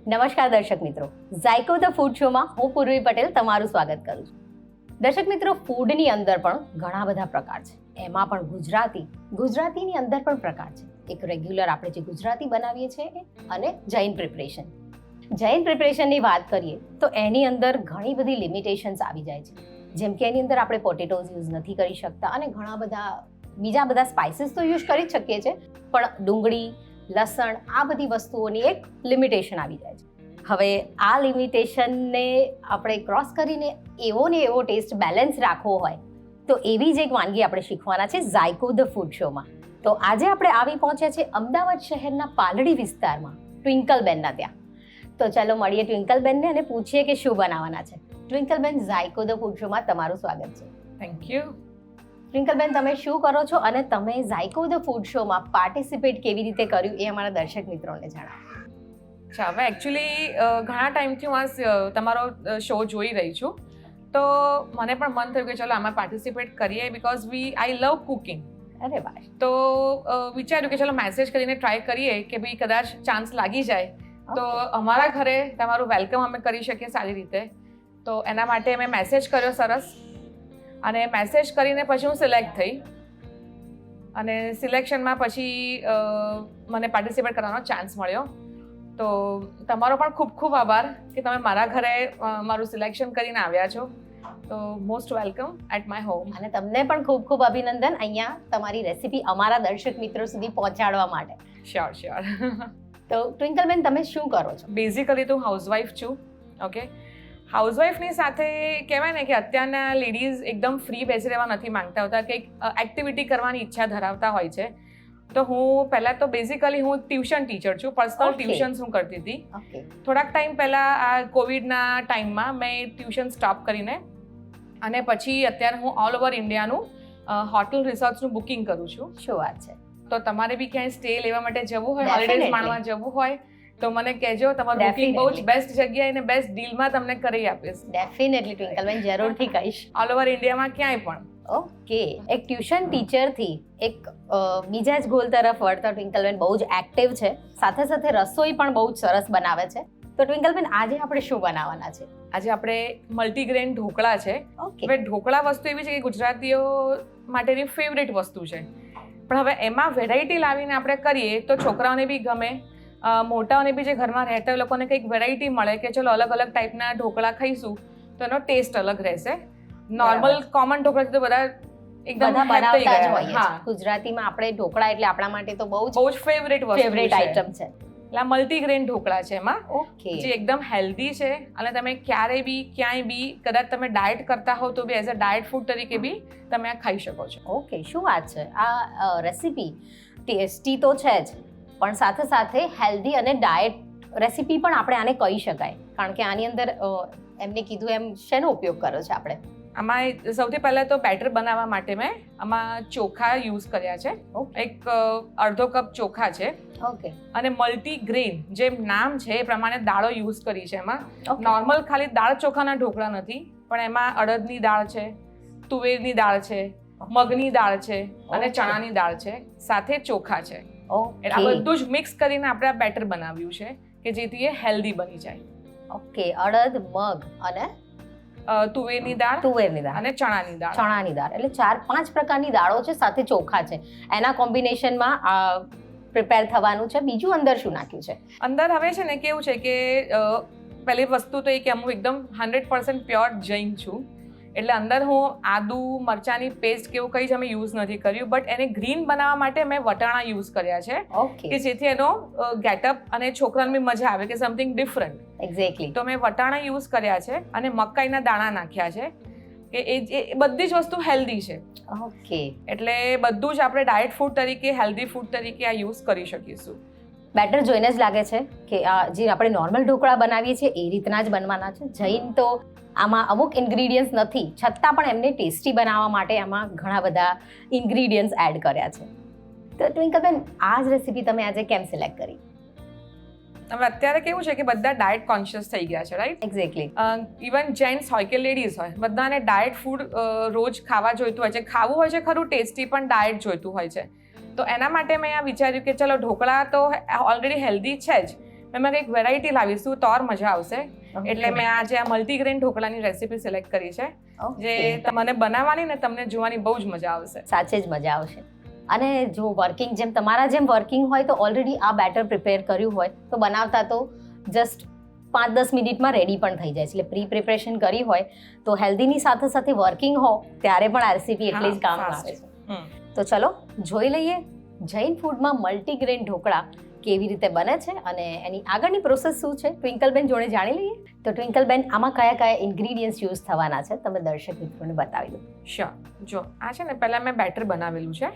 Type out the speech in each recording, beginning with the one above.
નમસ્કાર દર્શક મિત્રો, ઝાયકો ધ ફૂડ શોમાં હું પૂર્વી પટેલ તમારું સ્વાગત કરું છું. દર્શક મિત્રો, ફૂડની અંદર પણ ઘણા બધા પ્રકાર છે. એમાં પણ ગુજરાતીની અંદર પણ પ્રકાર છે. એક રેગ્યુલર આપણે જે ગુજરાતી બનાવીએ છીએ અને જૈન પ્રિપરેશનની વાત કરીએ તો એની અંદર ઘણી બધી લિમિટેશન્સ આવી જાય છે. જેમ કે એની અંદર આપણે પોટેટોઝ યુઝ નથી કરી શકતા અને ઘણા બધા બીજા બધા સ્પાઇસીસ તો યુઝ કરી જ શકીએ છીએ, પણ ડુંગળી, લસણ આ બધી વસ્તુઓની એક લિમિટેશન આવી જાય છે. હવે આ લિમિટેશનને આપણે ક્રોસ કરીને એવો ને એવો ટેસ્ટ બેલેન્સ રાખવો હોય તો એવી જ એક વાનગી આપણે શીખવાના છે ઝાયકો ધ ફૂડ શોમાં. તો આજે આપણે આવી પહોંચ્યા છે અમદાવાદ શહેરના પાલડી વિસ્તારમાં ટ્વિંકલબેનના ત્યાં. તો ચાલો મળીએ ટ્વિંકલબેનને અને પૂછીએ કે શું બનાવવાના છે. ટ્વિંકલબેન, ઝાયકો ધ ફૂડ શોમાં તમારું સ્વાગત છે. Thank you. ટ્વિંકલબેન, તમે શું કરો છો અને તમે ઝાયકો ધ ફૂડ શોમાં પાર્ટિસિપેટ કેવી રીતે કર્યું એ અમારા દર્શક મિત્રોને જણાવો. અચ્છા, હવે એકચ્યુઅલી ઘણા ટાઈમથી હું આ તમારો શો જોઈ રહી છું, તો મને પણ મન થયું કે ચલો આમાં પાર્ટિસિપેટ કરીએ બિકોઝ આઈ લવ કુકિંગ. અરે વાહ. તો વિચાર્યું કે ચલો મેસેજ કરીને ટ્રાય કરીએ કે ભાઈ કદાચ ચાન્સ લાગી જાય તો અમારા ઘરે તમારું વેલકમ અમે કરી શકીએ સારી રીતે. તો એના માટે મેં મેસેજ કર્યો સરસ, અને મેસેજ કરીને પછી હું સિલેક્ટ થઈ, અને સિલેક્શનમાં પછી મને પાર્ટિસિપેટ કરવાનો ચાન્સ મળ્યો. તો તમારો પણ ખૂબ ખૂબ આભાર કે તમે મારા ઘરે મારું સિલેક્શન કરીને આવ્યા છો. તો most welcome at my home. અને તમને પણ ખૂબ ખૂબ અભિનંદન અહીંયા તમારી રેસીપી અમારા દર્શક મિત્રો સુધી પહોંચાડવા માટે. શ્યોર. તો ટ્વિંકલબેન, તમે શું કરો છો? બેઝિકલી તો હાઉસવાઈફ છું. ઓકે, હાઉસવાઈફની સાથે કહેવાય ને કે અત્યારના લેડીઝ એકદમ ફ્રી બેસી રહેવા નથી માંગતા હોતા, કંઈક એક્ટિવિટી કરવાની ઈચ્છા ધરાવતા હોય છે. તો હું પહેલાં તો બેઝિકલી હું ટ્યુશન ટીચર છું. પર્સનલ ટ્યુશન્સ હું કરતી હતી. થોડાક ટાઈમ પહેલાં આ કોવિડના ટાઈમમાં મેં ટ્યુશન સ્ટોપ કરીને અને પછી અત્યારે હું ઓલ ઓવર ઇન્ડિયાનું હોટલ રિસોર્ટ્સનું બુકિંગ કરું છું. શું વાત છે. તો તમારે બી ક્યાંય સ્ટે લેવા માટે જવું હોય, હોલિડેઝ માણવા જવું હોય તો મને કહેજો. તમારું બુકિંગ બહુ જ બેસ્ટ જગ્યાએ અને બેસ્ટ ડીલમાં તમને કરી આપીશ. ડેફિનેટલી ટ્વિંકલબેન, જરૂરથી કહીશ. ઓલ ઓવર ઇન્ડિયામાં ક્યાંય પણ. ઓકે, એક ટ્યુશન ટીચરથી એક બીજા જ ગોલ તરફ વળતા ટ્વિંકલબેન બહુ જ એક્ટિવ છે, સાથે સાથે રસોઈ પણ બહુ જ સરસ બનાવે છે. તો ટ્વિંકલબેન, આજે આપણે શું બનાવવાના છે? આજે આપણે મલ્ટીગ્રેન ઢોકળા છે. હવે ઢોકળા વસ્તુ એવી છે કે ગુજરાતીઓ માટેની ફેવરેટ વસ્તુ છે, પણ હવે એમાં વેરાયટી લાવીને આપણે કરીએ તો છોકરાઓને બી ગમે, મોટાઓને બી જે ઘરમાં રહેતા હોય લોકોને કંઈક વેરાયટી મળે કે ચલો અલગ અલગ ટાઈપના ઢોકળા ખાઈશું તો એનો ટેસ્ટ અલગ રહેશે. નોર્મલ કોમન ઢોકળા તો બધા એકદમ બનાવતા જ હોઈએ. ગુજરાતીમાં આપણે ઢોકળા એટલે આપણા માટે તો બહુ જ ફેવરેટ આઈટમ છે. એટલે મલ્ટીગ્રેન ઢોકળા છે એમાં, ઓકે, જે એકદમ હેલ્ધી છે. અને તમે ક્યારેય બી ક્યાંય બી કદાચ તમે ડાયટ કરતા હો તો બી એઝ અ ડાયટ ફૂડ તરીકે બી તમે આ ખાઈ શકો છો. ઓકે, શું વાત છે. આ રેસીપી ટેસ્ટી તો છે જ, પણ સાથે સાથે હેલ્ધી અને ડાયટ રેસીપી પણ આપણે આને કહી શકાય, કારણ કે આની અંદર એમને કીધું એમ શેનો ઉપયોગ કર્યો છે આપણે? આમાં સૌથી પહેલાં તો બેટર બનાવવા માટે મેં આમાં ચોખા યુઝ કર્યા છે. એક અડધો કપ ચોખા છે. ઓકે. અને મલ્ટીગ્રેન જે નામ છે એ પ્રમાણે દાળો યુઝ કરી છે. એમાં નોર્મલ ખાલી દાળ ચોખાના ઢોકળા નથી, પણ એમાં અડદની દાળ છે, તુવેરની દાળ છે, મગની દાળ છે અને ચણાની દાળ છે, સાથે ચોખા છે. એટલે આ બધું જ મિક્સ કરીને આપણે આ બેટર બનાવ્યું છે કે જેથી એ હેલ્ધી બની જાય. ઓકે, અડદ, મગ અને તુવેરની દાળ અને ચણાની દાળ એટલે 4-5 પ્રકારની દાળો છે, સાથે ચોખા છે. એના કોમ્બિનેશનમાં પ્રિપેર થવાનું છે. બીજું અંદર શું નાખ્યું છે? અંદર હવે છે ને કેવું છે કે પહેલી વસ્તુ તો એ કે હું એકદમ 100% પ્યોર જૈન છું, એટલે અંદર હું આદુ મરચાની પેસ્ટ કેવું કંઈ જ અમે યુઝ નથી કર્યું, બટ એને ગ્રીન બનાવવા માટે મેં વટાણા યુઝ કર્યા છે કે જેથી એનો ગેટઅપ અને છોકરાને બી મજા આવે કે સમથિંગ ડિફરન્ટ. એક્ઝેક્ટલી. તો મેં વટાણા યુઝ કર્યા છે અને મકાઈના દાણા નાખ્યા છે કે એ બધી જ વસ્તુ હેલ્ધી છે. ઓકે, એટલે બધું જ આપણે ડાયટ ફૂડ તરીકે, હેલ્ધી ફૂડ તરીકે આ યુઝ કરી શકીશું. બેટર જોઈને જ લાગે છે કે આ જે આપણે નોર્મલ ઢોકળા બનાવીએ છીએ એ રીતના જ બનવાના છે. જૈન તો આમાં અમુક ઇન્ગ્રીડિયન્ટ્સ નથી, છતાં પણ એમને ટેસ્ટી બનાવવા માટે આમાં ઘણા બધા ઇન્ગ્રીડિયન્ટ્સ એડ કર્યા છે. તો ટ્વિંકલબેન, આ જ રેસીપી તમે આજે કેમ સિલેક્ટ કરી? હવે અત્યારે કેવું છે કે બધા ડાયટ કોન્શિયસ થઈ ગયા છે, રાઈટ? એક્ઝેક્ટલી. ઇવન જેન્ટ્સ હોય કે લેડીઝ હોય, બધાને ડાયટ ફૂડ રોજ ખાવા જોઈતું હોય છે. ખાવું હોય છે ખરું ટેસ્ટી, પણ ડાયટ જોઈતું હોય છે. તો એના માટે મેં આ વિચાર્યું કે ચલો ઢોકળા તો ઓલરેડી હેલ્ધી છે જ, એમાં કંઈક વેરાયટી લાવીશું તો મજા આવશે. એટલે મેં આજે આ મલ્ટીગ્રેન ઢોકળાની રેસીપી સિલેક્ટ કરી છે, જે મને બનાવવાની ને તમને જોવાની બહુ જ મજા આવશે. સાચે જ મજા આવશે. અને જો વર્કિંગ જેમ તમારા જેમ વર્કિંગ હોય તો ઓલરેડી આ બેટર પ્રિપેર કર્યું હોય તો બનાવતા તો જસ્ટ 5-10 મિનિટમાં રેડી પણ થઈ જાય છે. એટલે પ્રી પ્રિપરેશન કરી હોય તો હેલ્ધીની સાથે સાથે વર્કિંગ હો ત્યારે પણ આ રેસીપી એટલી જ કામ આવે છે. તો ચલો જોઈ લઈએ જૈન ફૂડમાં મલ્ટીગ્રેન ઢોકળા કેવી રીતે બને છે અને એની આગળની પ્રોસેસ શું છે ટ્વિંકલબેન જોડે જાણી લઈએ. તો ટ્વિંકલબેન આમાં કયા કયા ઇન્ગ્રીડિયન્ટ્સ યુઝ થવાના છે તમે દર્શક મિત્રોને બતાવી દો. શ્યોર. જો આ છે ને પહેલાં મેં બેટર બનાવેલું છે.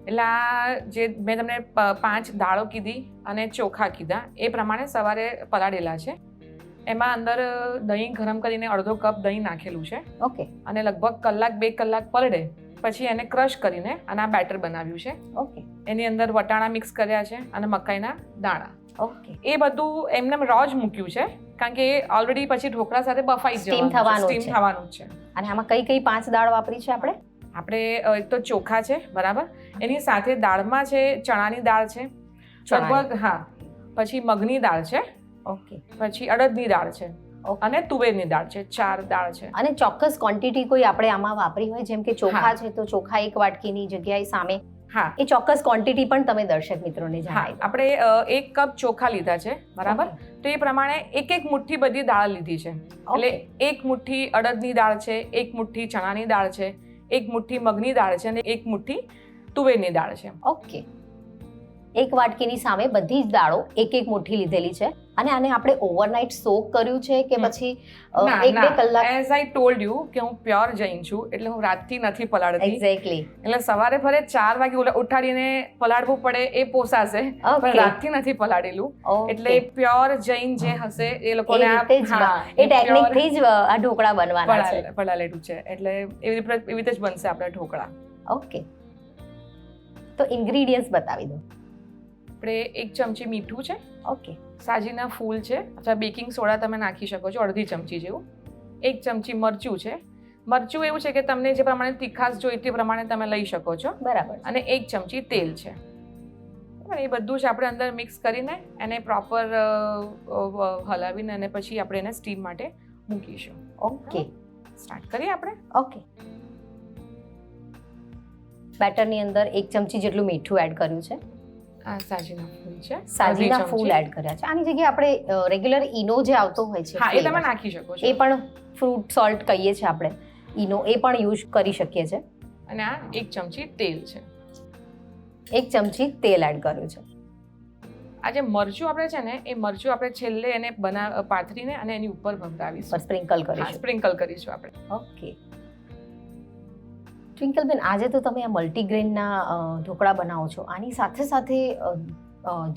એટલે આ જે મેં તમને 5 દાળો કીધી અને ચોખા કીધા એ પ્રમાણે સવારે પલાળેલા છે. એમાં અંદર દહીં ગરમ કરીને અડધો કપ દહીં નાખેલું છે. ઓકે. અને લગભગ 1-2 કલાક પલળે પછી એને ક્રશ કરીને અને આ બેટર બનાવ્યું છે. ઓકે. એની અંદર વટાણા મિક્સ કર્યા છે અને મકાઈના દાણા. ઓકે. એ બધું એમને રો જ મૂક્યું છે કારણ કે એ ઓલરેડી પછી ઢોકળા સાથે બફાઈ સ્ટીમ થવાનું છે. અને આમાં કઈ કઈ 5 દાળ વાપરી છે આપણે એક તો ચોખા છે બરાબર, એની સાથે દાળમાં છે ચણાની દાળ છે લગભગ, હા, પછી મગની દાળ છે, ઓકે, પછી અડદની દાળ છે અને તુવેરની દાળ છે. 4 દાળ છે. અને ચોક્કસ ક્વોન્ટિટી કોઈ આપણે આમાં વાપરી હોય જેમ કે ચોખા છે તો ચોખા 1 વાટકીની જગ્યાએ સામે એ ચોક્કસ ક્વોન્ટિટી પણ તમે દર્શક મિત્રોને જણાવી. આપણે 1 કપ ચોખા લીધા છે બરાબર, તો એ પ્રમાણે એક મુઠ્ઠી બધી દાળ લીધી છે. એટલે 1 મુઠ્ઠી અડદની દાળ છે, 1 મુઠ્ઠી ચણાની દાળ છે, 1 મુઠ્ઠી મગની દાળ છે અને 1 મુઠ્ઠી તુવેરની દાળ છે. ઓકે. 1 વાટકીની સામે બધી જ દાળો 1 મુઠ્ઠી લીધેલી છે. અને આને આપણે ઓવરનાઇટ સોક કર્યું છે કે પછી 1-2 કલાક? એઝ આઈ ટોલ્ડ યુ કે હું પ્યોર જૈન છું એટલે હું રાતથી નથી પલાળતી. એક્ઝેક્ટલી. એટલે સવારે ફરે 4 વાગે ઉઠાડીને પલાળવું પડે એ પોસાશે, પણ રાતથી નથી પલાળેલું. એટલે પ્યોર જૈન જે હશે એ લોકોને એ ટેકનિક થી જ આ ઢોકળા બનવાના છે. પલાળેલું છે એટલે એવી રીતે જ બનશે આપણા ઢોકળા. ઓકે. તો ઇન્ગ્રેડિયન્ટ્સ બતાવી દો. આપણે 1 ચમચી મીઠું છે. ઓકે. સાજીના ફૂલ છે, અથવા બેકિંગ સોડા તમે નાખી શકો છો અડધી ચમચી જેવું. 1 ચમચી મરચું છે. મરચું એવું છે કે તમને જે પ્રમાણે તીખાશ જોઈતી એ પ્રમાણે તમે લઈ શકો છો. બરાબર. અને 1 ચમચી તેલ છે. એ બધું જ આપણે અંદર મિક્સ કરીને એને પ્રોપર હલાવીને અને પછી આપણે એને સ્ટીમ માટે મૂકીશું. ઓકે. સ્ટાર્ટ કરીએ આપણે. ઓકે. બેટરની અંદર 1 ચમચી જેટલું મીઠું એડ કર્યું છે. આ સાજીના ફૂલ છે. સાજીના ફૂલ એડ કર્યા છે. આની જગ્યાએ આપણે રેગ્યુલર ઈનો જે આવતો હોય છે, હા, એ તમે નાખી શકો છો. એ પણ ફ્રૂટ સોલ્ટ કહીએ છીએ આપણે, ઈનો, એ પણ યુઝ કરી શકીએ છીએ. અને આ 1 ચમચી તેલ છે. 1 ચમચી તેલ એડ કર્યું છે. આ જે મરચું આપણે છે ને એ મરચું આપણે છેલ્લે એને પાથરીને અને એની ઉપર ભભરાવીશું, સ્પ્રિંકલ કરીશું. સ્પ્રિંકલ કરીશું આપણે. ઓકે. ટ્વિંકલબેન, આજે તો તમે આ મલ્ટીગ્રેનના ઢોકળા બનાવો છો, આની સાથે સાથે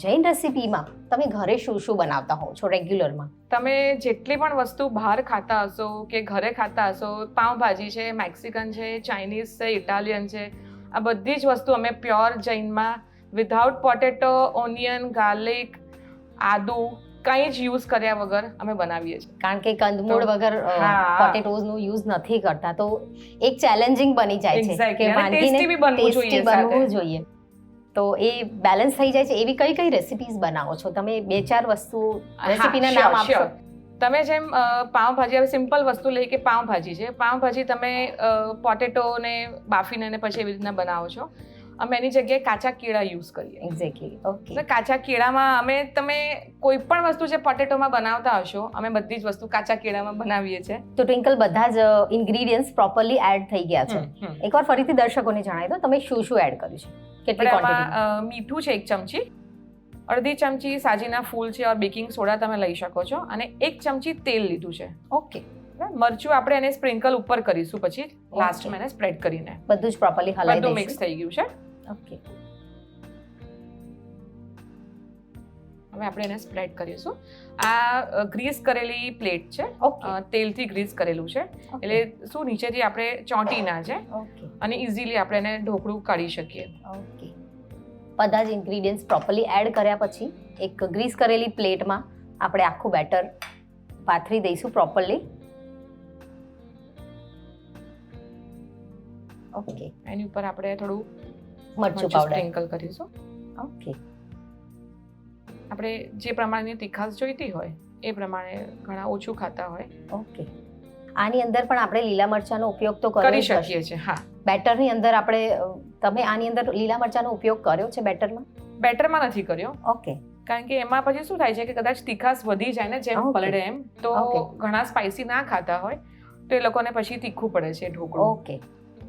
જૈન રેસીપીમાં તમે ઘરે શું શું બનાવતા હોવ છો રેગ્યુલરમાં? તમે જેટલી પણ વસ્તુ બહાર ખાતા હશો કે ઘરે ખાતા હશો, પાવભાજી છે, મેક્સિકન છે, ચાઇનીઝ છે, ઇટાલિયન છે, આ બધી જ વસ્તુ અમે પ્યોર જૈનમાં વિધાઉટ પોટેટો, ઓનિયન, ગાર્લિક, આદુ કંઈ જ યુઝ કર્યા વગર અમે બનાવીએ છીએ. કારણ કે કંદમૂળ વગર પોટેટોઝનો યુઝ નથી કરતા, તો એક ચેલેન્જિંગ બની જાય છે કે ટેસ્ટી બનવું જોઈએ. તો એ બેલેન્સ થઈ જાય છે. એવી કઈ કઈ રેસિપીઝ બનાવો છો તમે? 2-4 વસ્તુ રેસિપીના નામ આપશો? તમે જેમ પાવભાજી, હવે સિમ્પલ વસ્તુ લઈ કે પાવભાજી છે, પાવભાજી તમે પોટેટોને બાફીને અને પછી એવી રીતના બનાવો છો. અમે એની જગ્યાએ કાચા કેળા યુઝ કરીએ. એક્ઝેક્ટલી. ઓકે. કાચા કેળામાં તમે કોઈ પણ વસ્તુ જે પોટેટોમાં બનાવતા હશો, અમે બધી જ વસ્તુ કાચા કેળામાં બનાવીએ છીએ. તો ટ્વિંકલ, બધા જ ઇન્ગ્રેડિયન્ટ્સ પ્રોપરલી એડ થઈ ગયા છે. એકવાર ફરીથી દર્શકોને જણાવી દો તમે શું શું એડ કર્યું છે, કેટલી ક્વોન્ટિટી? મીઠું છે 1 ચમચી, અડધી ચમચી સાજીના ફૂલ છે ઓર બેકિંગ સોડા તમે લઈ શકો છો, અને 1 ચમચી તેલ લીધું છે. ઓકે. મરચું આપણે એને સ્પ્રિંકલ ઉપર કરીશું પછી લાસ્ટમાં એને સ્પ્રેડ કરીને. બધું જ પ્રોપરલી હલાવી દઈશું. બધું મિક્સ થઈ ગયું છે. ઓકે. હવે આપણે એને સ્પ્રેડ કરીશું. આ ગ્રીસ કરેલી પ્લેટ છે, તેલથી ગ્રીસ કરેલું છે, એટલે શું નીચેથી આપણે ચોંટી ના છે અને ઇઝીલી આપણે એને ઢોકળું કાઢી શકીએ. ઓકે. બધા જ ઇન્ગ્રેડિયન્ટ્સ પ્રોપરલી એડ કર્યા પછી એક ગ્રીસ કરેલી પ્લેટમાં આપણે આખું બેટર પાથરી દઈશું પ્રોપરલી. ઓકે. એની ઉપર આપણે થોડું મરચું પાવડર સ્પ્રિંકલ કરીશું. ઓકે. આ આપણે જે પ્રમાણેની તીખાશ જોઈતી હોય એ પ્રમાણે ઘણા ઓછું ખાતા હોય. ઓકે, આની અંદર પણ આપણે લીલા મરચાંનો ઉપયોગ તો કરી શકીએ છીએ. હા, બેટરની અંદર આપણે તમે આની અંદર લીલા મરચાંનો ઉપયોગ કર્યો છે બેટરમાં? બેટરમાં નથી કર્યો. ઓકે, કારણ કે એમાં પછી શું થાય છે કે કદાચ તીખાશ વધી જાય ને જેમ પલળે એમ, તો ઘણા સ્પાઇસી ના ખાતા હોય તો એ લોકોને પછી તીખું પડે છે ઢોકળું. ઓકે,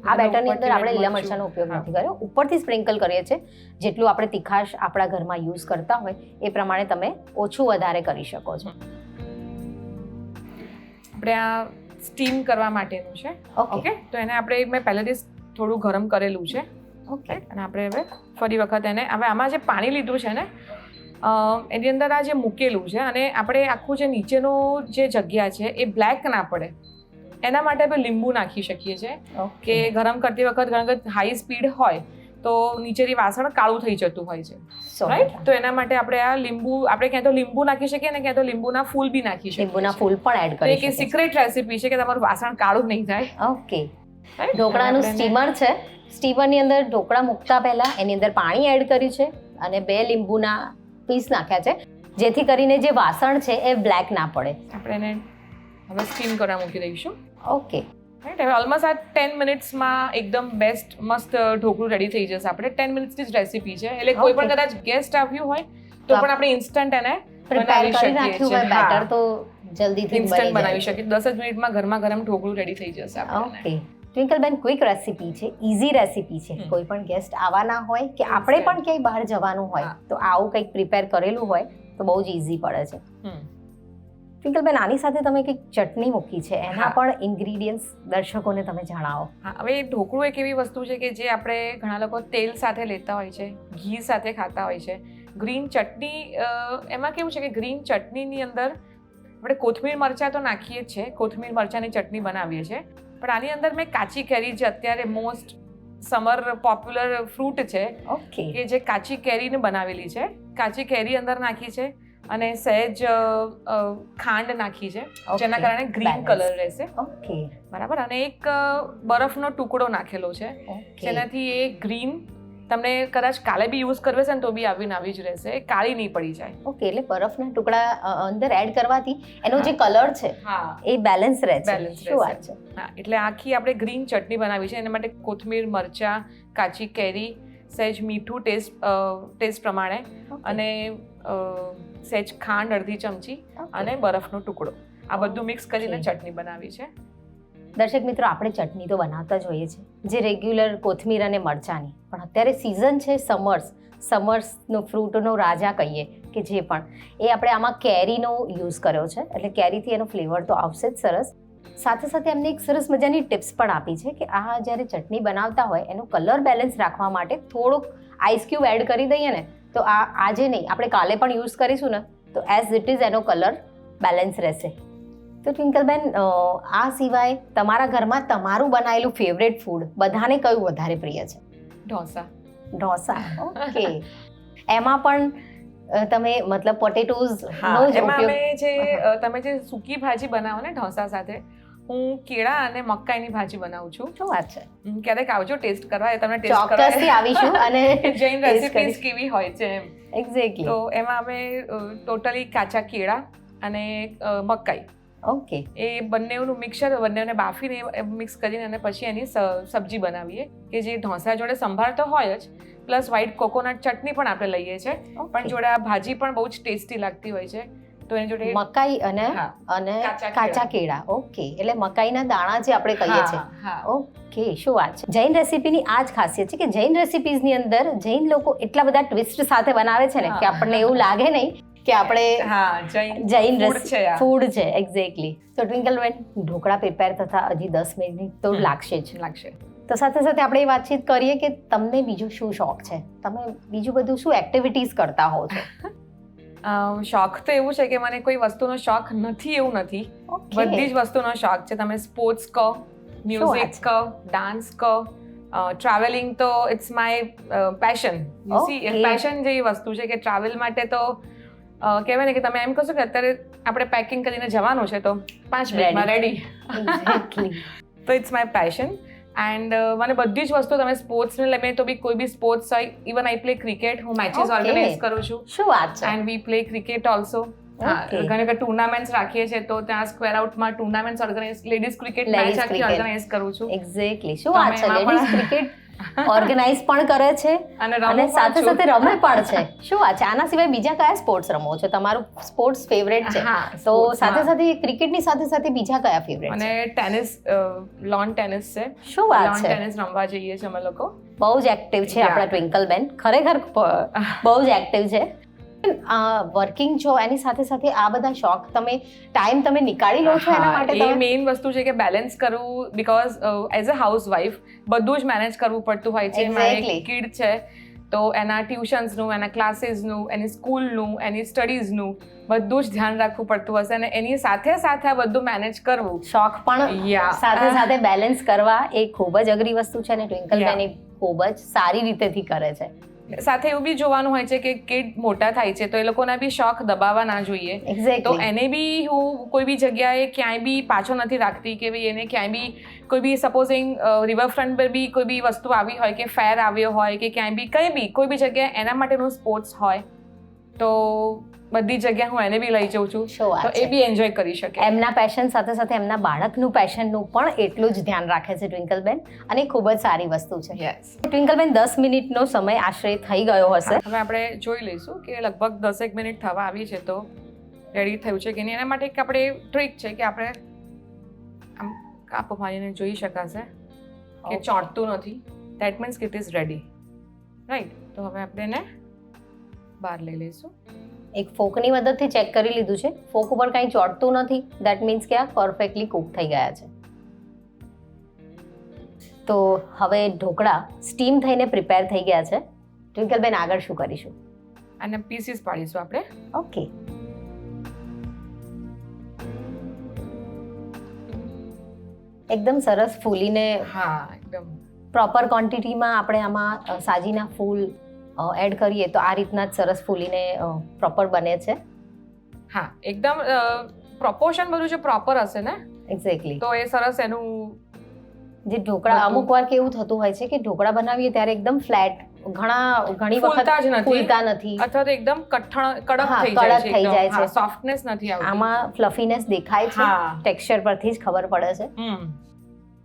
આ બેટરની અંદર આપણે લીલા મરચાંનો ઉપયોગ નથી કર્યો, ઉપરથી સ્પ્રિંકલ કરીએ છીએ. જેટલું આપણે તીખાશ આપણા ઘરમાં યુઝ કરતા હોય એ પ્રમાણે તમે ઓછું વધારે કરી શકો છો. આપણે આ સ્ટીમ કરવા માટેનું છે. ઓકે, તો એને આપણે મેં પહેલેથી થોડું ગરમ કરેલું છે. ઓકે, અને આપણે હવે ફરી વખત એને હવે આમાં જે પાણી લીધું છે ને એની અંદર આ જે મૂકેલું છે, અને આપણે આખું જે નીચેનું જે જગ્યા છે એ બ્લેક ના પડે એના માટે આપણે લીંબુ નાખી શકીએ છીએ. કે ગરમ કરતી વખત ઘણી વખત હાઈ સ્પીડ હોય તો નીચેની વાસણ કાળું થઈ જતું હોય છે, રાઈટ? તો એના માટે આપણે આ લીંબુ આપણે ક્યાં તો લીંબુ નાખી શકીએ ને ક્યાં તો લીંબુના ફૂલ બી નાખી શકીએ. લીંબુના ફૂલ પણ એડ કરી શકીએ. એક સિક્રેટ રેસીપી છે કે તમારું વાસણ કાળું નહીં થાય. ઓકે, ઢોકળાનું સ્ટીમર છે. સ્ટીમરની અંદર ઢોકળા મૂકતા પહેલા એની અંદર પાણી એડ કર્યું છે અને 2 લીંબુના પીસ નાખ્યા છે, જેથી કરીને જે વાસણ છે એ બ્લેક ના પડે. આપણે એને હવે સ્ટીમ કરવા મૂકી દઈશું. ઓકે, રાઈટ, હવે ઓલમોસ્ટ આ 10 મિનિટ્સમાં એકદમ બેસ્ટ મસ્ત ઢોકળું રેડી થઈ જશે. આપણે 10 મિનિટ્સની જ રેસીપી છે, એટલે કોઈ પણ કદાચ ગેસ્ટ આવ્યું હોય તો પણ આપણે ઇન્સ્ટન્ટ એને બનાવી શકીએ છીએ. બેટર તો જલ્દીથી ઇન્સ્ટન્ટ બનાવી શકીએ. 10 જ મિનિટમાં ગરમા ગરમ ઢોકળું રેડી થઈ જશે આપણને. ઓકે, ટ્વિંકલબેન ક્વિક રેસીપી છે, ઇઝી રેસીપી છે. કોઈ પણ ગેસ્ટ આવવાના હોય કે આપણે પણ ક્યાંય બહાર જવાનું હોય તો આવું કંઈક પ્રિપેર કરેલું હોય તો બહુ જ ઇઝી પડે છે. ટ્વિંકલબેન, આની સાથે તમે કંઈક ચટણી મૂકી છે, એના પણ ઇન્ગ્રીડિયન્ટ્સ દર્શકોને તમે જણાવો. હા, હવે ઢોકળું એક એવી વસ્તુ છે કે જે આપણે ઘણા લોકો તેલ સાથે લેતા હોય છે, ઘી સાથે ખાતા હોય છે. ગ્રીન ચટણી એમાં કેવું છે કે ગ્રીન ચટણીની અંદર આપણે કોથમીર મરચાં તો નાખીએ જ છે, કોથમીર મરચાંની ચટણી બનાવીએ છીએ, પણ આની અંદર મેં કાચી કેરી, જે અત્યારે મોસ્ટ સમર પોપ્યુલર ફ્રૂટ છે, કે જે કાચી કેરીને બનાવેલી છે, કાચી કેરી અંદર નાખી છે અને સહેજ ખાંડ નાખી છે, જેના કારણે ગ્રીન કલર રહેશે. ઓકે, બરાબર. અને એક બરફનો ટુકડો નાખેલો છે, જેનાથી એ ગ્રીન તમને કદાચ કાલે બી યુઝ કરવે છે ને તો બી આવી જ રહેશે, કાળી નહીં પડી જાય. ઓકે, એટલે બરફના ટુકડા અંદર એડ કરવાથી એનો જે કલર છે એ બેલેન્સ રહે છે. શું વાત છે? હા, એટલે આખી આપણે ગ્રીન ચટણી બનાવી છે. એના માટે કોથમીર, મરચાં, કાચી કેરી, સહેજ મીઠું ટેસ્ટ પ્રમાણે, અને સહેજ ખાંડ અડધી ચમચી અને બરફનો ટુકડો, આ બધું મિક્સ કરીને ચટણી બનાવી છે. દર્શક મિત્રો, આપણે ચટણી તો બનાવતા જ હોઈએ છીએ, જે રેગ્યુલર કોથમીર અને મરચાંની, પણ અત્યારે સિઝન છે સમર્સનો ફ્રૂટનો રાજા કહીએ કે જે પણ, એ આપણે આમાં કેરીનો યુઝ કર્યો છે, એટલે કેરીથી એનો ફ્લેવર તો આવશે જ સરસ. સાથે સાથે એમને એક સરસ મજાની ટિપ્સ પણ આપી છે કે આ જ્યારે ચટણી બનાવતા હોય એનો કલર બેલેન્સ રાખવા માટે થોડુંક આઈસ ક્યુબ એડ કરી દઈએ ને તો આ આજે નહીં, આપણે કાલે પણ યુઝ કરીશું ને તો એઝ ઇટ ઇઝ એનો કલર બેલેન્સ રહેશે. તો ટ્વિંકલબેન, આ સિવાય તમારા ઘરમાં તમારું બનાવેલું ફેવરેટ ફૂડ બધાને કયું વધારે પ્રિય છે? ઢોસા. ઓકે, એમાં પણ તમે મતલબ પોટેટોઝ નો જ ઉપયોગ? તમે જે સૂકી ભાજી બનાવો ને ઢોસા સાથે, હું કેળા અને મકાઈની ભાજી બનાવું છું. શું વાત છે? ક્યારેક આવજો ટેસ્ટ કરવા, તમને ટેસ્ટ ચોક્કસથી આવીશું. અને જૈન રેસિપીઝ કેવી હોય છે એમ. એક્ઝેક્ટલી. તો એમાં અમે ટોટલી કાચા કેળા અને મકાઈ, ઓકે, એ બંનેનું મિક્સર, બંનેને બાફીને મિક્સ કરીને અને પછી એની સબ્જી બનાવીએ કે જે ઢોસા જોડે સંભાર તો હોય જ, પ્લસ વ્હાઈટ કોકોનટ ચટણી પણ આપણે લઈએ છીએ, પણ જોડે આ ભાજી પણ બહુ જ ટેસ્ટી લાગતી હોય છે. તો એની જોડે મકાઈ અને કાચા કેળા. ઓકે, એટલે મકાઈના દાણા જે આપણે કહીએ છીએ. ઓકે, શું વાત છે. જૈન રેસીપીની આ જ ખાસિયત છે કે જૈન રેસીપીઝની અંદર જૈન લોકો એટલા બધા ટ્વિસ્ટ સાથે બનાવે છે ને કે આપણને એવું લાગે નહીં કે આપણે જૈન ફૂડ છે. એક્ઝેક્ટલી. તો ટ્વિંકલબેન, ઢોકળા પ્રિપેર થતા હજી 10 મિનિટ તો લાગશે. તો સાથે સાથે આપણે એ વાતચીત કરીએ કે તમને બીજું શું શોખ છે, તમે બીજું બધું શું એક્ટિવિટીઝ કરતા હો છો? શોખ તો એવું છે કે મને કોઈ વસ્તુનો શોખ નથી એવું નથી, બધી જ વસ્તુનો શોખ છે. તમે સ્પોર્ટ્સ કહો, મ્યુઝિક કહો, ડાન્સ કહો, ટ્રાવેલિંગ તો it's my passion. You see, passion જેવી વસ્તુ છે કે ટ્રાવેલ માટે તો કહેવાય ને કે તમે એમ કહો છો કે અત્યારે આપણે પેકિંગ કરીને જવાનું છે તો 5 મિનિટમાં રેડી. તો ઇટ્સ માય પેશન. એન્ડ મને બધી જ વસ્તુ તમે સ્પોર્ટ્સને લઈને તો બી કોઈ બી સ્પોર્ટ્સ હોય, ઇવન આઈ પ્લે ક્રિકેટ, હું મેચીસ Okay. ઓર્ગેનાઇઝ કરું છું શું વાત છે? And we play cricket also. Okay. ઘણી વખત ટુર્નામેન્ટ્સ રાખીએ છીએ તો ત્યાં સ્ક્વેર આઉટમાં tournaments organise, ladies cricket Ladies match આખી cricket. ઓર્ગેનાઇઝ કરું છું. એક્ઝેક્ટલી, શું તો વાત છે? અમે એમાં લેડીઝ પણ- ક્રિકેટ ઓર્ગેનાઇઝ પણ કરે છે અને અને રમું સાથે પણ સાથે છું. રમે પણ છે. શું વાત છે? આના સિવાય બીજા કયા સ્પોર્ટ્સ રમો છો? તમારું સ્પોર્ટ્સ ફેવરેટ છે, હા, તો sports સાથે માં. સાથે ક્રિકેટની સાથે સાથે બીજા કયા ફેવરેટ અને છે? ટેનિસ, લોન ટેનિસ છે. શું વાત લોન છે? ટેનિસ રમવા જઈએ છીએ અમે લોકો. બહુ જ એક્ટિવ છે Yeah. આપણા ટ્વિંકલ બેન, ખરેખર બહુ જ એક્ટિવ છે. વર્કિંગ છો એની સાથે સાથે આ બધા શોખ ટાઈમ તમે નીકાળી લો છો એના હા, માટે? એ તમે મેઇન વસ્તુ છે કે બેલેન્સ કરવું, બીકોઝ એઝ અ હાઉસવાઈફ બધું જ મેનેજ કરવું પડતું હોય છે. મારે Exactly. કિડ છે તો એના ટ્યુશન્સનું, એના ક્લાસીસનું, એની સ્કૂલનું, એની સ્ટડીઝનું બધું જ ધ્યાન રાખવું પડતું હશે અને એની સાથે સાથે આ બધું મેનેજ કરવું. શોખ પણ Yeah. સાથે સાથે બેલેન્સ કરવા એ ખૂબ જ અઘરી વસ્તુ છે અને ટ્વિંકલ Yeah. બેન એ ખૂબ જ સારી રીતેથી કરે છે. સાથે એવું બી જોવાનું હોય છે કે કિડ મોટા થાય છે તો એ લોકોના બી શોખ દબાવવા ના જોઈએ. તો એક્ઝેક્ટલી. એને બી હું કોઈ બી જગ્યાએ ક્યાંય બી પાછો નથી રાખતી કે ભાઈ એને ક્યાંય બી કોઈ બી સપોઝિંગ રિવરફ્રન્ટ પર બી કોઈ બી વસ્તુ આવી હોય કે ફેર આવ્યો હોય કે ક્યાંય બી કંઈ બી કોઈ બી જગ્યાએ એના માટેનું સ્પોર્ટ્સ હોય તો બધી જગ્યાએ હું એને બી લઈ જઉં છું શું વાત તો એ છે? બી એન્જોય કરી શકે. એમના પેશન સાથે સાથે એમના બાળકનું પેશનનું પણ એટલું જ ધ્યાન રાખે છે ટ્વિંકલ બેન, અને એ ખૂબ જ સારી વસ્તુ છે. યસ. ટ્વિંકલ બેન, 10 મિનિટનો સમય આશરે થઈ ગયો હશે. હવે આપણે જોઈ લઈશું કે લગભગ 10 મિનિટ થવા આવી છે તો રેડી થયું છે કે નહીં. એના માટે એક આપણે ટ્રીક છે કે આપણે આમ કાપો મારીને જોઈ શકાશે કે Okay. ચોંટતું નથી. That means it is ready, right? તો હવે આપણે એને બહાર લઈ લઈશું. એક ફોકની મદદથી ચેક કરી લીધું છે, ફોક ઉપર કંઈ ચોંટતું નથી, દેટ મીન્સ કે આ પરફેક્ટલી કુક થઈ ગયા છે. તો હવે ઢોકળા સ્ટીમ થઈને પ્રિપેર થઈ ગયા છે. ટ્વિંકલ બેન, આગળ શું કરીશું? અને પીસીસ પાડીશું આપણે. ઓકે. એકદમ સરસ ફૂલીને હા, એકદમ. પ્રોપર ક્વોન્ટિટીમાં આપણે આમાં સાજીના ફૂલ એડ કરીએ તો આ રીતના જ સરસ ફૂલીને પ્રોપર બને છે. હા, એકદમ પ્રોપોર્શન બધું જે પ્રોપર હશે ને એક્ઝેક્ટલી. તો એ સરસ એનું જે ઢોકળા, બધું. અમુક વાર કેવું થતું હોય છે કે ઢોકળા બનાવીએ ત્યારે એકદમ ફ્લેટ, ઘણી ફૂલતા જ વખત નથી. ફૂલતા નથી, અથવા તો એકદમ કડક હા, થઈ જાય કડક છે, થઈ જાય છે. સોફ્ટનેસ નથી આવતી. આમાં ફ્લફીનેસ દેખાય છે, હા. ટેક્સચર પરથી જ ખબર પડે છે.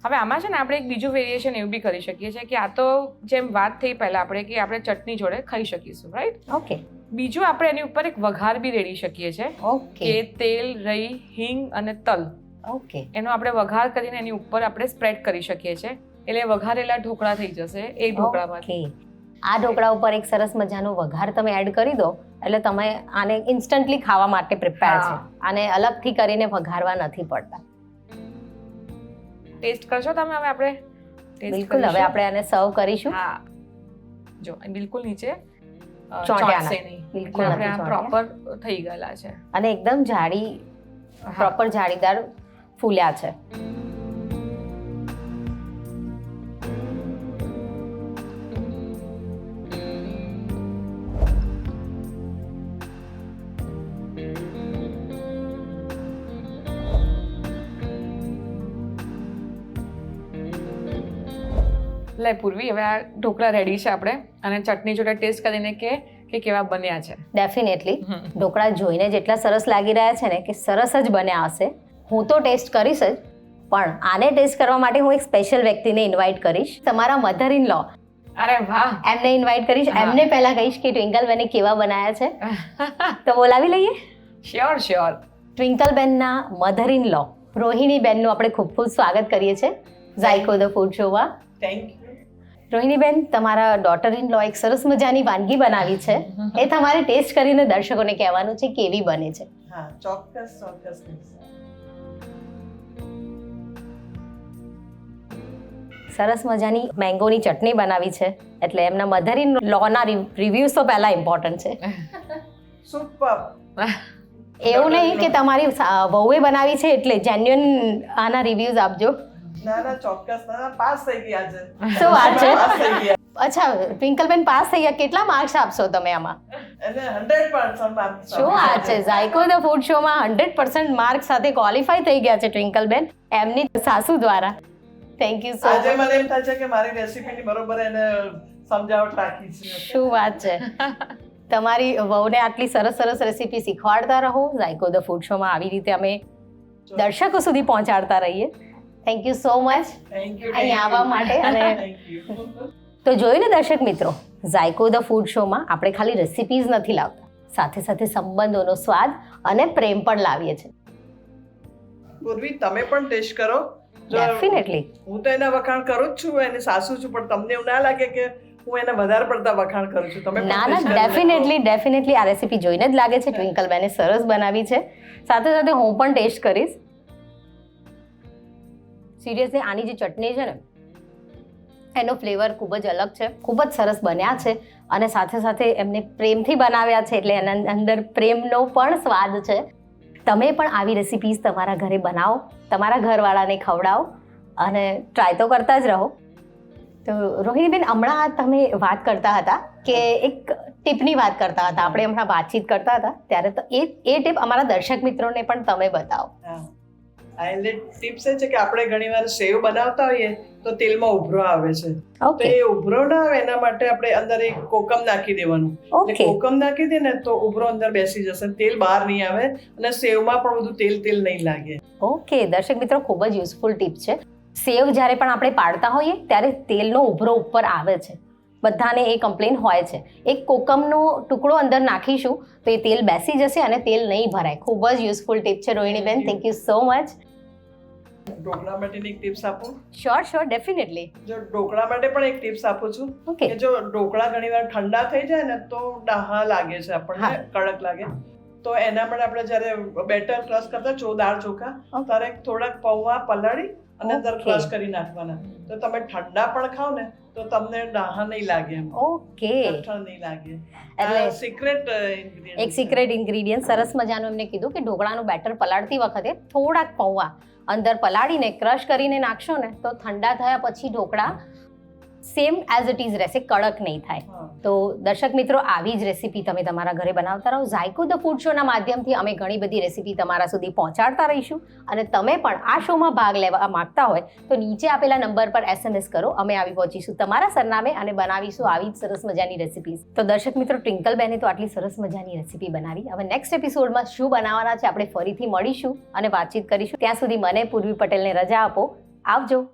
હવે આમાં છે ને આપણે એક બીજું વેરિએશન એવું બી કરી શકીએ છીએ કે આ તો જેમ વાત થઈ પહેલા આપણે કે આપણે ચટણી જોડે ખાઈ શકીશું, રાઈટ? ઓકે. બીજું આપણે એની ઉપર એક વઘાર બી રેડી શકીએ છીએ ઓકે. કે તેલ, રઈ, હિંગ અને તલ, ઓકે. એનો આપણે વઘાર કરીને એની ઉપર આપણે સ્પ્રેડ કરી શકીએ છીએ. એટલે વઘારેલા ઢોકળા થઈ જશે એ ઢોકળામાંથી. ઓકે. આ ઢોકળા ઉપર એક સરસ મજાનો વઘાર તમે એડ કરી દો એટલે તમે આને ઇન્સ્ટન્ટલી ખાવા માટે પ્રિપેર છે. હા. આને અલગથી કરીને વઘારવા નથી પડતા. ટેસ્ટ કરશો તમે? હવે આપણે taste બિલકુલ. હવે કરીશું. આપણે આને સર્વ કરીશું. હા, જો અહીં બિલકુલ નીચે ચોંટ્યા ચોંટશે નહીં. નહીં. બિલકુલ એટલે આપણે નથી આ ચોંટ્યા. પ્રોપર થઈ ગયેલા છે. અને એકદમ જાડી, હા. પ્રોપર જાળીદાર ફૂલ્યા છે. લે પૂર્વી, હવે આ ઢોકળા રેડી છે આપણે અને ચટણી જોડે ટેસ્ટ કરીને કે કેવા બન્યા છે. ડેફિનેટલી ઢોકળા જોઈને જેટલા સરસ લાગી રહ્યા છે ને કે સરસ જ બન્યા હશે. હું તો ટેસ્ટ કરીશ જ, પણ આને ટેસ્ટ કરવા માટે હું એક સ્પેશિયલ વ્યક્તિને ઇન્વાઇટ કરીશ, તમારા મધર ઇન લો. અરે વાહ. એમને ઇન્વાઇટ કરીશ. હા. એમને પહેલા કહીશ કે ટ્વિંકલ બેને કેવા બનાયા છે, તો બોલાવી લઈએ. Sure sure. ટ્વિંકલ બેનના મધર ઇન લો રોહિણી બેનનું આપણે ખૂબ ખૂબ સ્વાગત કરીએ છીએ ઝાયકો ધ ફૂડ શોમાં. Thank you. રોહિણી બેન, તમારા ડોટર ઇન લો એક સરસ મજાની વાનગી બનાવી છે, એ તમારે ટેસ્ટ કરીને દર્શકોને કહેવાનું છે કેવી બને છે. હા, ચોક્કસ ચોક્કસ. સરસ મજાની મેંગોની ચટણી બનાવી છે, એટલે એમના મધર ઇન લોના રિવ્યુઝ તો પહેલા ઇમ્પોર્ટન્ટ છે. સુપર. એવું નહીં કે તમારી વહુએ બનાવી છે એટલે જેન્યુઅન આના રિવ્યુઝ આપજો. ના ના, ચોક્કસ. ના, પાસ થઈ ગયા છે. શું વાત છે? પાસ થઈ ગયા. અચ્છા, ટ્વિંકલબેન પાસ થઈ ગયા. કેટલા માર્ક્સ આપશો તમે આમાં? એને 100% માર્ક્સ. શું વાત છે? ઝાયકો ધ ફૂડ શોમાં 100% માર્ક્સ સાથે ક્વોલિફાય થઈ ગયા છે ટ્વિંકલબેન એમની સાસુ દ્વારા. થેન્ક યુ સો આજે મને એમ થાય છે કે મારી રેસીપીની બરોબર એને સમજાવટ રાખી છે. શું વાત છે. તમારી વહુને આટલી સરસ સરસ રેસીપી શીખવાડતા રહો. ઝાયકો ધ ફૂડ શોમાં આવી રીતે અમે દર્શકો સુધી પહોંચાડતા રહીએ. Thank you so much thank you અહીં આવવા માટે. અને થેન્ક યુ. તો જોયું ને દર્શક મિત્રો, ઝાયકો ધ ફૂડ શોમાં આપણે ખાલી રેસિપીઝ નથી લાવતા, સાથે સાથે સંબંધોનો સ્વાદ અને પ્રેમ પણ લાવીએ છીએ. પૂર્વી તમે પણ ટેસ્ટ કરો. ડેફિનેટલી. હું તો એના વખાણ કરું જ છું, એની સાસુ છું, પણ તમને એવું ના લાગે કે હું એના વધારે પડતા વખાણ કરું છું? તમે પણ ના ના, taste કરીને ડેફિનેટલી આ રેસીપી જોઈને જ લાગે છે ટ્વિંકલ બેને સરસ બનાવી છે. સાથે સાથે હું પણ ટેસ્ટ કરીશ. સિરિયસલી આની જે ચટણી છે ને, એનો ફ્લેવર ખૂબ જ અલગ છે, ખૂબ જ સરસ બન્યા છે. અને સાથે સાથે એમને પ્રેમથી બનાવ્યા છે એટલે એના અંદર પ્રેમનો પણ સ્વાદ છે. તમે પણ આવી રેસિપીઝ તમારા ઘરે બનાવો, તમારા ઘરવાળાને ખવડાવો અને ટ્રાય તો કરતા જ રહો. તો રોહિણીબેન, હમણાં તમે વાત કરતા હતા કે એક ટીપની વાત કરતા હતા, આપણે હમણાં વાતચીત કરતા હતા ત્યારે, તો એ ટીપ અમારા દર્શક મિત્રોને પણ તમે બતાવો. હા. આ એટલે ટિપ્સ એ છે કે આપણે ઘણીવાર સેવ બનાવતા હોઈએ તો તેલમાં ઉભરો આવે છે. તો ઓકે એ ઉભરો ના આવે એના માટે આપણે અંદર એક કોકમ નાખી દેવાનું. ઓકે એટલે કોકમ નાખી દે ને તો ઉભરો અંદર બેસી જશે, તેલ બહાર નહીં આવે અને સેવમાં પણ બધું તેલ તેલ નહીં લાગે. ઓકે દર્શક મિત્રો, ખૂબ જ યુઝફુલ ટીપ છે. સેવ જ્યારે પણ આપણે પાડતા હોઈએ ત્યારે તેલનો ઉભરો ઉપર આવે છે, બધાને એ કમ્પ્લેન હોય છે. એક કોકમનો ટુકડો અંદર નાખીશું તો એ તેલ બેસી જશે અને તેલ નહીં ભરાય. ખૂબ જ યુઝફુલ ટીપ છે રોહિણીબેન, thank you so much. Dhokla માટેની એક ટિપ્સ આપું. Sure definitely. જો ઢોકળા માટે પણ એક ટિપ્સ આપું છું ઓકે કે જો ઢોકળા ઘણીવાર ઠંડા થઈ જાય ને તો ડાહા લાગે છે આપણને, હા. કડક લાગે. તો એના માટે આપણે જ્યારે બેટર ક્રશ કરતા દાળ ચોખા, Okay. ત્યારે થોડાક પૌવા પલાળી અને અંદર Okay. ક્રશ કરી નાખવાના. તો તમે ઠંડા પણ ખાઓ ને તો તમને ડાહા નહીં લાગે, એમ ઓકે. કઠણ નહીં લાગે. એટલે સિક્રેટ એક સિક્રેટ ઇન્ગ્રીડિયન્ટ સરસ મજાનું એમને કીધું કે ઢોકળાનું બેટર પલાળતી વખતે થોડાક પૌવા અંદર પલાળીને ક્રશ કરીને નાખશો ને તો ઠંડા થયા પછી dhokla same as it is રહેશે, કડક નહીં થાય. તો દર્શક મિત્રો, આવી જ રેસીપી તમે તમારા ઘરે બનાવતા રહો. ઝાયકો ધ ફૂડ શોના માધ્યમથી અમે ઘણી બધી રેસીપી તમારા સુધી પહોંચાડતા રહીશું. અને તમે પણ આ શોમાં ભાગ લેવા માંગતા હોય તો નીચે આપેલા નંબર પર SMS કરો, અમે આવી પહોંચીશું તમારા સરનામે અને બનાવીશું આવી જ સરસ મજાની રેસીપીઝ. તો દર્શક મિત્રો, ટ્વિંકલ બેને તો આટલી સરસ મજાની રેસીપી બનાવી. હવે નેક્સ્ટ એપિસોડમાં શું બનાવવાના છે આપણે ફરીથી મળીશું અને વાતચીત કરીશું. ત્યાં સુધી મને પૂર્વી પટેલને રજા આપો. આવજો.